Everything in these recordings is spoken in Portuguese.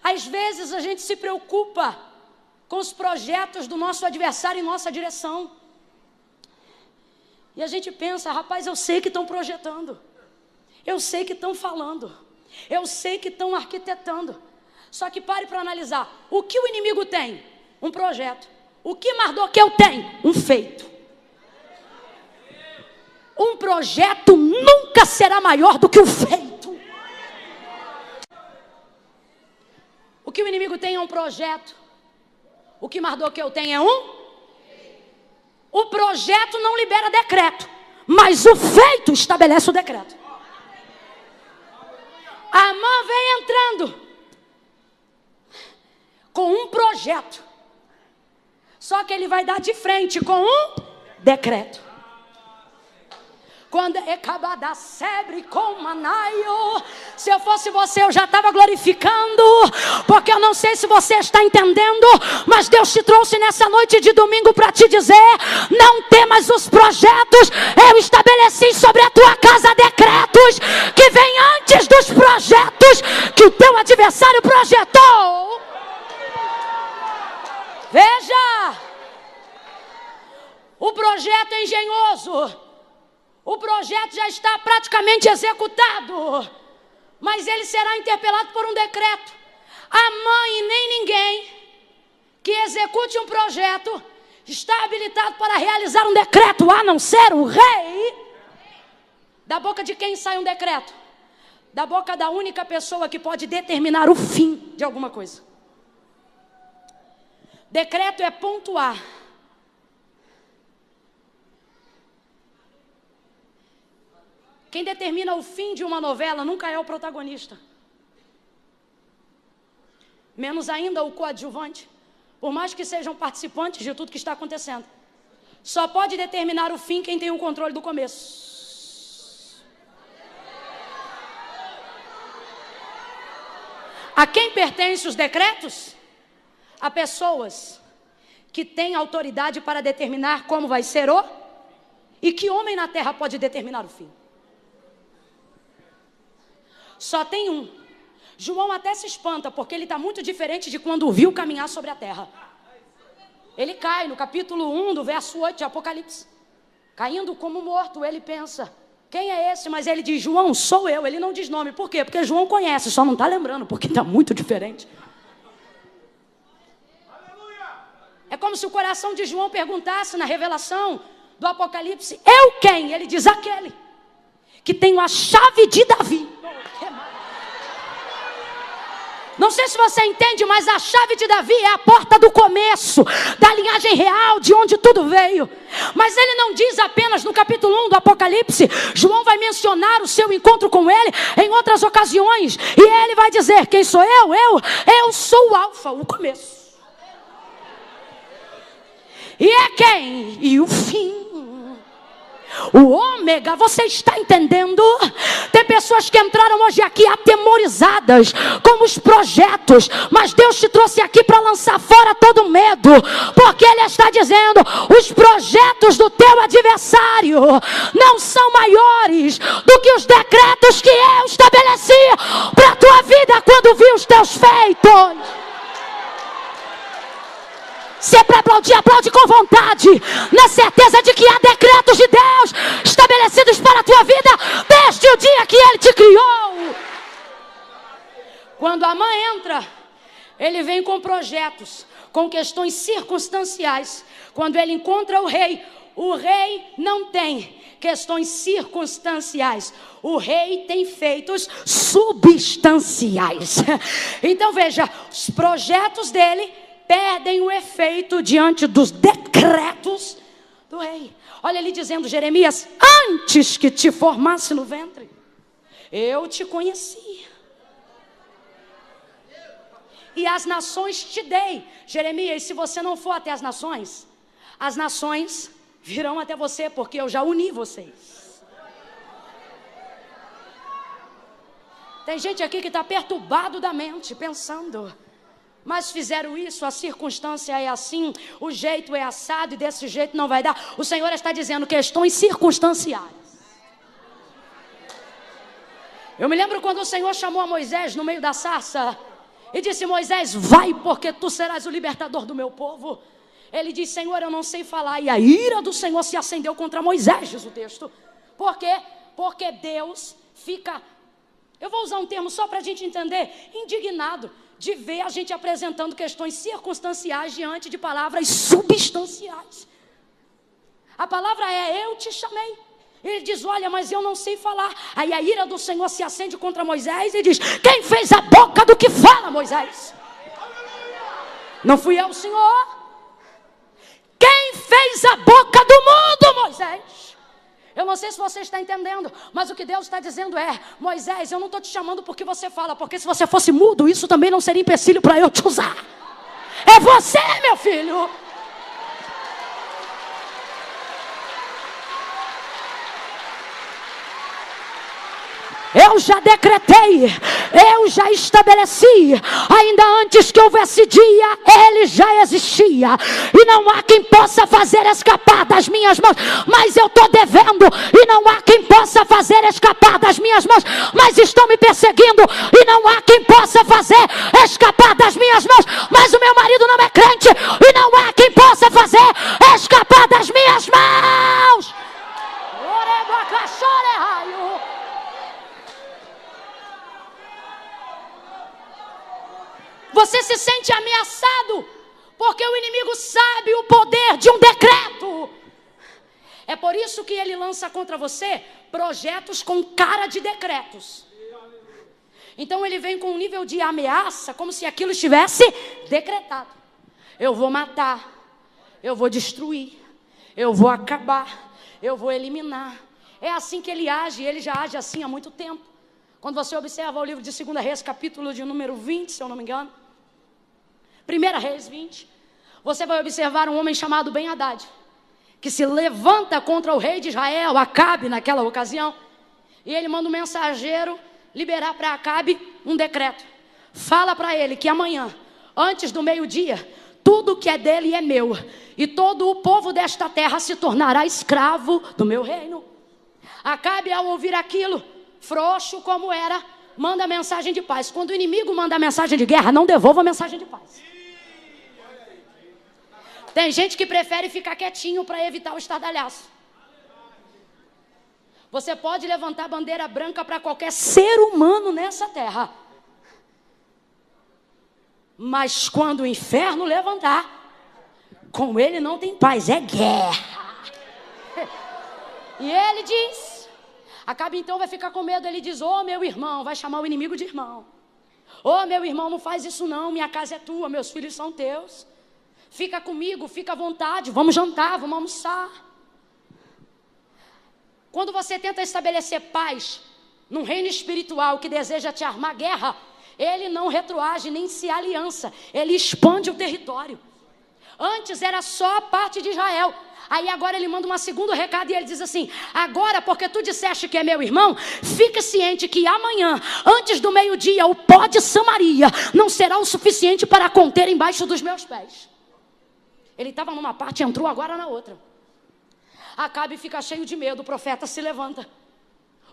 Às vezes a gente se preocupa com os projetos do nosso adversário em nossa direção. E a gente pensa, rapaz, eu sei que estão projetando. Eu sei que estão falando. Eu sei que estão arquitetando. Só que pare para analisar. O que o inimigo tem? Um projeto. O que Mardoqueu tem? Um feito. Um projeto nunca será maior do que o feito. O que o inimigo tem é um projeto. O que Mardoqueu tem é um? O projeto não libera decreto, mas o feito estabelece o decreto. Amã vem entrando com um projeto, só que ele vai dar de frente com um decreto. Quando Ecabada sebre com Manaio, se eu fosse você eu já estava glorificando, porque eu não sei se você está entendendo, mas Deus te trouxe nessa noite de domingo para te dizer: não temas os projetos, eu estabeleci sobre a tua casa decretos que vêm antes dos projetos que o teu adversário projetou. Veja, o projeto é engenhoso. O projeto já está praticamente executado, mas ele será interpelado por um decreto. Amã e nem ninguém que execute um projeto está habilitado para realizar um decreto, a não ser o rei. Da boca de quem sai um decreto? Da boca da única pessoa que pode determinar o fim de alguma coisa. Decreto é pontuar. Quem determina o fim de uma novela nunca é o protagonista. Menos ainda o coadjuvante. Por mais que sejam participantes de tudo que está acontecendo. Só pode determinar o fim quem tem o controle do começo. A quem pertencem os decretos? A pessoas que têm autoridade para determinar como vai ser o... E que homem na terra pode determinar o fim? Só tem um. João até se espanta, porque ele está muito diferente de quando o viu caminhar sobre a terra. Ele cai no capítulo 1 do verso 8 de Apocalipse. Caindo como morto, ele pensa: quem é esse? Mas ele diz: João, sou eu. Ele não diz nome. Por quê? Porque João conhece, só não está lembrando, porque está muito diferente. É como se o coração de João perguntasse na revelação do Apocalipse: eu quem? Ele diz: aquele que tem a chave de Davi. Não sei se você entende, mas a chave de Davi é a porta do começo, da linhagem real, de onde tudo veio. Mas ele não diz apenas no capítulo 1 do Apocalipse. João vai mencionar o seu encontro com ele em outras ocasiões. E ele vai dizer: quem sou eu? Eu sou o Alfa, o começo. E é quem? E o fim. O ômega, você está entendendo? Tem pessoas que entraram hoje aqui atemorizadas com os projetos, mas Deus te trouxe aqui para lançar fora todo medo, porque Ele está dizendo: os projetos do teu adversário não são maiores do que os decretos que eu estabeleci para a tua vida quando vi os teus feitos. Se é para aplaudir, aplaude com vontade, na certeza de que há decretos de Deus estabelecidos para a tua vida desde o dia que Ele te criou. Quando Amã entra, ele vem com projetos, com questões circunstanciais. Quando ele encontra o rei não tem questões circunstanciais. O rei tem feitos substanciais. Então veja, os projetos dele perdem o efeito diante dos decretos do rei. Olha ele dizendo: Jeremias, antes que te formasse no ventre, eu te conheci. E as nações te dei. Jeremias, se você não for até as nações virão até você, porque eu já uni vocês. Tem gente aqui que está perturbado da mente, pensando: mas fizeram isso, a circunstância é assim, o jeito é assado e desse jeito não vai dar. O Senhor está dizendo questões circunstanciais. Eu me lembro quando o Senhor chamou a Moisés no meio da sarça e disse: Moisés, vai, porque tu serás o libertador do meu povo. Ele disse: Senhor, eu não sei falar. E a ira do Senhor se acendeu contra Moisés, diz o texto. Por quê? Porque Deus fica, eu vou usar um termo só para a gente entender, indignado de ver a gente apresentando questões circunstanciais diante de palavras substanciais. A palavra é: eu te chamei. Ele diz: olha, mas eu não sei falar. Aí a ira do Senhor se acende contra Moisés e diz: quem fez a boca do que fala, Moisés? Não fui eu, Senhor. Quem fez a boca do mundo, Moisés? Eu não sei se você está entendendo, mas o que Deus está dizendo é: Moisés, eu não estou te chamando porque você fala, porque se você fosse mudo, isso também não seria empecilho para eu te usar. É você, meu filho. Eu já decretei, eu já estabeleci, ainda antes que houvesse dia, ele já existia, e não há quem possa fazer escapar das minhas mãos, mas eu estou devendo, e não há quem possa fazer escapar das minhas mãos, mas estão me perseguindo, e não há quem possa fazer escapar das minhas mãos, mas o meu marido não é crente, e não há quem possa fazer escapar das minhas mãos. Você se sente ameaçado porque o inimigo sabe o poder de um decreto. É por isso que ele lança contra você projetos com cara de decretos. Então ele vem com um nível de ameaça como se aquilo estivesse decretado. Eu vou matar, eu vou destruir, eu vou acabar, eu vou eliminar. É assim que ele age, ele já age assim há muito tempo. Quando você observa o livro de 2 Reis, capítulo de número 20, se eu não me engano, 1 Reis 20, você vai observar um homem chamado Ben-Hadad, que se levanta contra o rei de Israel, Acabe, naquela ocasião, e ele manda um mensageiro liberar para Acabe um decreto. Fala para ele que amanhã, antes do meio-dia, tudo que é dele é meu, e todo o povo desta terra se tornará escravo do meu reino. Acabe, ao ouvir aquilo, frouxo como era, manda mensagem de paz. Quando o inimigo manda mensagem de guerra, não devolva a mensagem de paz. Tem gente que prefere ficar quietinho para evitar o estardalhaço. Você pode levantar bandeira branca para qualquer ser humano nessa terra, mas quando o inferno levantar, com ele não tem paz, é guerra. E ele diz, Acabe então vai ficar com medo. Ele diz: ô meu irmão, vai chamar o inimigo de irmão. Ô meu irmão, não faz isso não, minha casa é tua, meus filhos são teus. Fica comigo, fica à vontade, vamos jantar, vamos almoçar. Quando você tenta estabelecer paz num reino espiritual que deseja te armar guerra, ele não retroage nem se aliança, ele expande o território. Antes era só a parte de Israel. Aí agora ele manda um segundo recado e ele diz assim: agora, porque tu disseste que é meu irmão, fique ciente que amanhã, antes do meio-dia, o pó de Samaria não será o suficiente para conter embaixo dos meus pés. Ele estava numa parte e entrou agora na outra. Acabe fica cheio de medo, o profeta se levanta.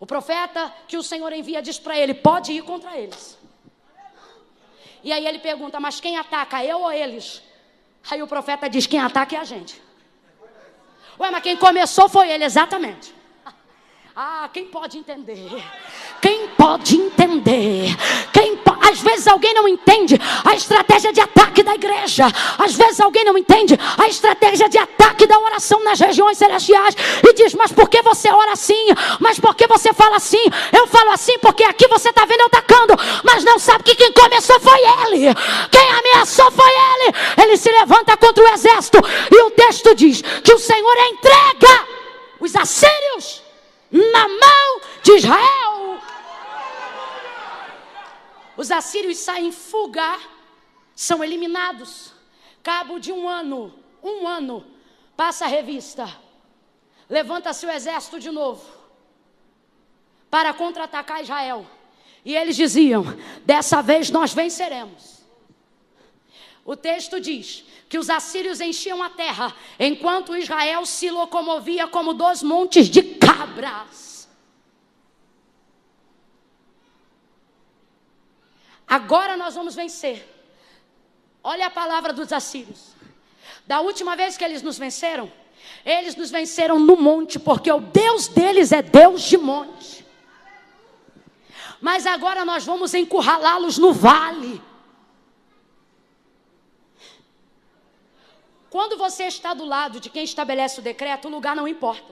O profeta que o Senhor envia diz para ele: pode ir contra eles. E aí ele pergunta: mas quem ataca, eu ou eles? Aí o profeta diz: quem ataca é a gente. Ué, mas quem começou foi ele, exatamente. Ah, quem pode entender? Quem pode entender? Às vezes alguém não entende a estratégia de ataque da igreja. Às vezes alguém não entende a estratégia de ataque da oração nas regiões celestiais. E diz: mas por que você ora assim? Mas por que você fala assim? Eu falo assim porque aqui você está vendo eu atacando. Mas não sabe que quem começou foi ele. Quem ameaçou foi ele. Ele se levanta contra o exército. E o texto diz que o Senhor entrega os assírios na mão de Israel. Os assírios saem em fuga, são eliminados. Cabo de um ano, passa a revista. Levanta-se o exército de novo para contra-atacar Israel. E eles diziam: dessa vez nós venceremos. O texto diz que os assírios enchiam a terra, enquanto Israel se locomovia como 2 montes de cabras. Agora nós vamos vencer. Olha a palavra dos assírios. Da última vez que eles nos venceram no monte, porque o Deus deles é Deus de monte. Mas agora nós vamos encurralá-los no vale. Quando você está do lado de quem estabelece o decreto, o lugar não importa.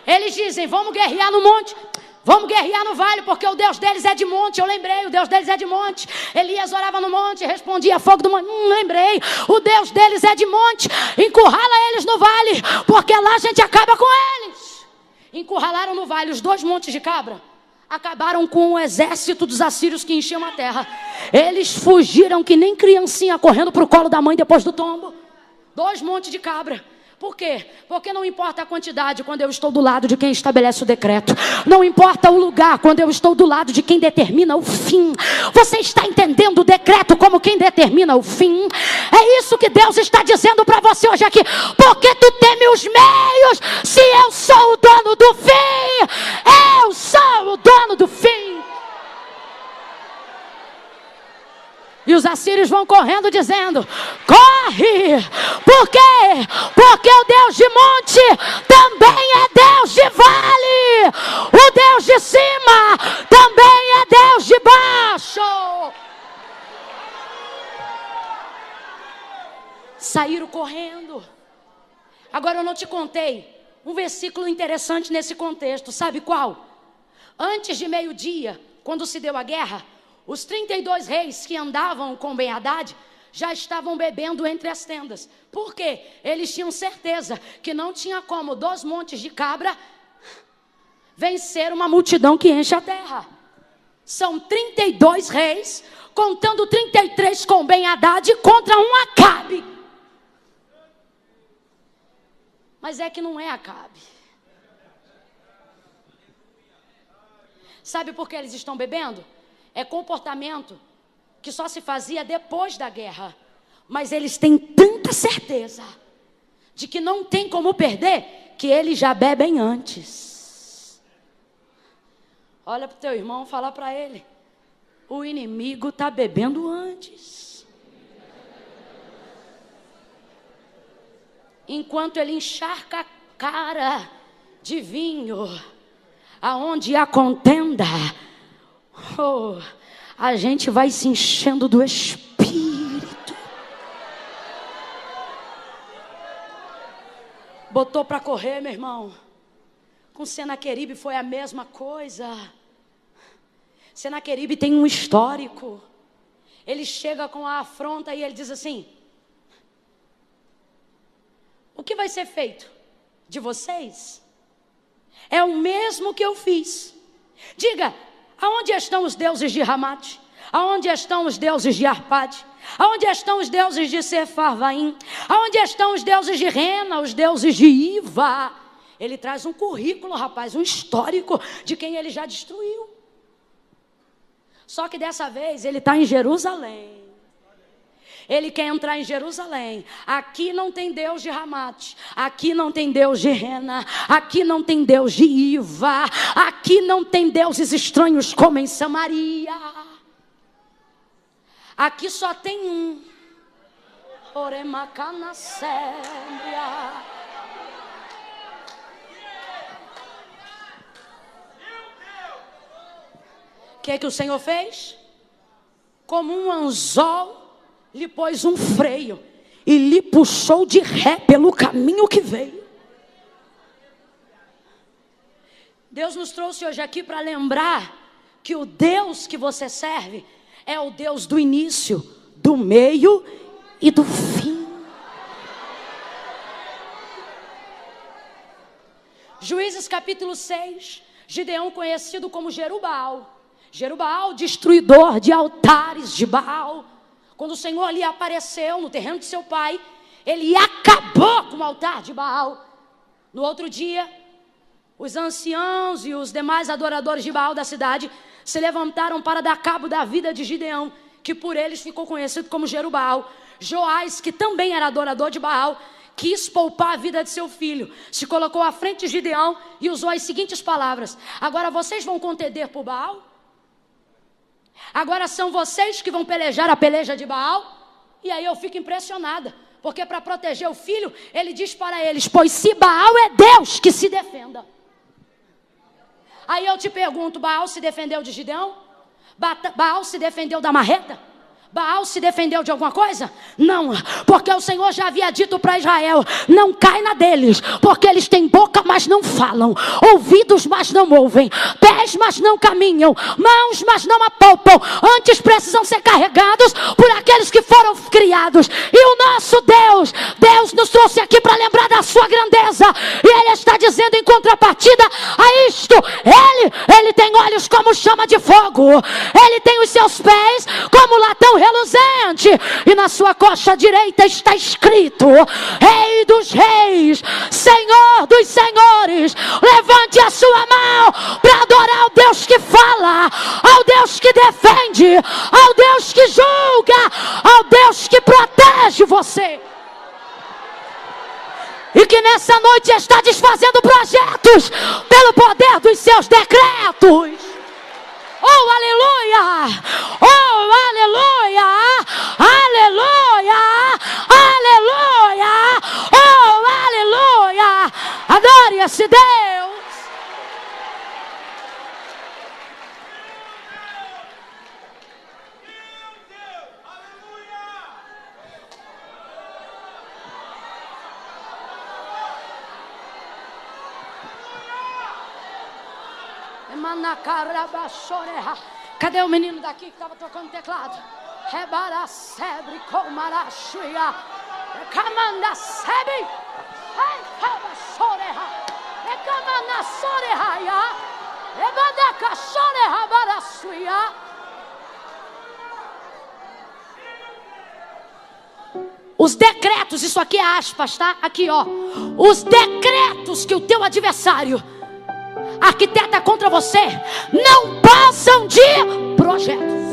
Eles dizem, vamos guerrear no monte, vamos guerrear no vale, porque o Deus deles é de monte. Eu lembrei, o Deus deles é de monte. Elias orava no monte, respondia fogo do monte. Lembrei, o Deus deles é de monte. Encurrala eles no vale, porque lá a gente acaba com eles. Encurralaram no vale os 2 montes de cabra. Acabaram com o exército dos assírios que enchiam a terra. Eles fugiram que nem criancinha correndo para o colo da mãe depois do tombo. 2 montes de cabra. Por quê? Porque não importa a quantidade quando eu estou do lado de quem estabelece o decreto. Não importa o lugar quando eu estou do lado de quem determina o fim. Você está entendendo o decreto como quem determina o fim? É isso que Deus está dizendo para você hoje aqui. Porque tu teme os meios, se eu sou o dono do fim. Eu sou o dono do fim. E os assírios vão correndo dizendo, corre! Por quê? Porque o Deus de monte também é Deus de vale. O Deus de cima também é Deus de baixo. Saíram correndo. Agora eu não te contei um versículo interessante nesse contexto. Sabe qual? Antes de meio-dia, quando se deu a guerra, os 32 reis que andavam com Ben-Hadad já estavam bebendo entre as tendas. Por quê? Eles tinham certeza que não tinha como 2 montes de cabra vencer uma multidão que enche a terra. São 32 reis, contando 33 com Ben-Hadad contra um Acabe. Mas é que não é Acabe. Sabe por que eles estão bebendo? É comportamento que só se fazia depois da guerra. Mas eles têm tanta certeza de que não tem como perder, que eles já bebem antes. Olha para o teu irmão, fala para ele. O inimigo está bebendo antes. Enquanto ele encharca a cara de vinho, aonde há contenda, a gente vai se enchendo do Espírito. Botou para correr, meu irmão. Com Senaqueribe foi a mesma coisa. Senaqueribe tem um histórico. Ele chega com a afronta e ele diz assim: o que vai ser feito de vocês é o mesmo que eu fiz. Diga, aonde estão os deuses de Ramate? Aonde estão os deuses de Arpade? Aonde estão os deuses de Sefarvaim? Aonde estão os deuses de Rena, os deuses de Iva? Ele traz um currículo, rapaz, um histórico de quem ele já destruiu. Só que dessa vez ele está em Jerusalém. Ele quer entrar em Jerusalém. Aqui não tem Deus de Ramate. Aqui não tem Deus de Rena. Aqui não tem Deus de Iva. Aqui não tem deuses estranhos como em Samaria. Aqui só tem um. Oremacana Sébria. O que é que o Senhor fez? Como um anzol, lhe pôs um freio e lhe puxou de ré pelo caminho que veio. Deus nos trouxe hoje aqui para lembrar que o Deus que você serve é o Deus do início, do meio e do fim. Juízes capítulo 6, Gideão conhecido como Jerubbaal. Jerubbaal, destruidor de altares de Baal. Quando o Senhor lhe apareceu no terreno de seu pai, ele acabou com o altar de Baal. No outro dia, os anciãos e os demais adoradores de Baal da cidade se levantaram para dar cabo da vida de Gideão, que por eles ficou conhecido como Jerubbaal. Joás, que também era adorador de Baal, quis poupar a vida de seu filho, se colocou à frente de Gideão e usou as seguintes palavras: agora vocês vão contender por Baal? Agora são vocês que vão pelejar a peleja de Baal. E aí eu fico impressionada, porque para proteger o filho, ele diz para eles: pois se Baal é Deus, que se defenda. Aí eu te pergunto: Baal se defendeu de Gideão? Baal se defendeu da marreta? Baal se defendeu de alguma coisa? Não, porque o Senhor já havia dito para Israel: não cai na deles, porque eles têm boca, mas não falam, ouvidos, mas não ouvem, pés, mas não caminham, mãos, mas não apalpam. Antes precisam ser carregados por aqueles que foram criados. E o nosso Deus nos trouxe aqui para lembrar da sua grandeza. E Ele está dizendo em contrapartida a isto: Ele tem olhos como chama de fogo, Ele tem os seus pés como latão reluzente, e na sua coxa direita está escrito: Rei dos reis, Senhor dos senhores. Levante a sua mão para adorar ao Deus que fala, ao Deus que defende, ao Deus que julga, ao Deus que protege você, e que nessa noite está desfazendo projetos pelo poder dos seus decretos. Oh, aleluia! Oh, aleluia! Aleluia! Aleluia! Oh, aleluia! Adore esse Deus! Cadê o menino daqui que estava tocando teclado? Rebaracebre com marachuia. Camanda sebe. Ai, cabaçoreha. Recamana sorehaia. Ebadaca soreha barachuia. Os decretos, isso aqui é aspas, tá? Aqui, ó. Os decretos que o teu adversário arquiteta contra você não passam de projetos.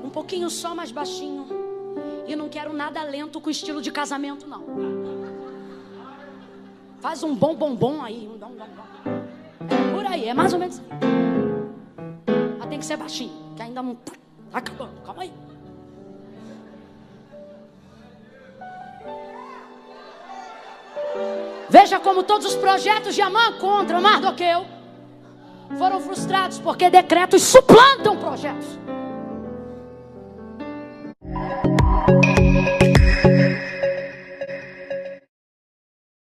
Um pouquinho só mais baixinho. E não quero nada lento com estilo de casamento, não. Faz um bom aí. Por aí, é mais ou menos. Tem que ser baixinho, que ainda não tá acabando. Calma aí. Veja como todos os projetos de Amã contra Mardoqueu foram frustrados, porque decretos suplantam projetos.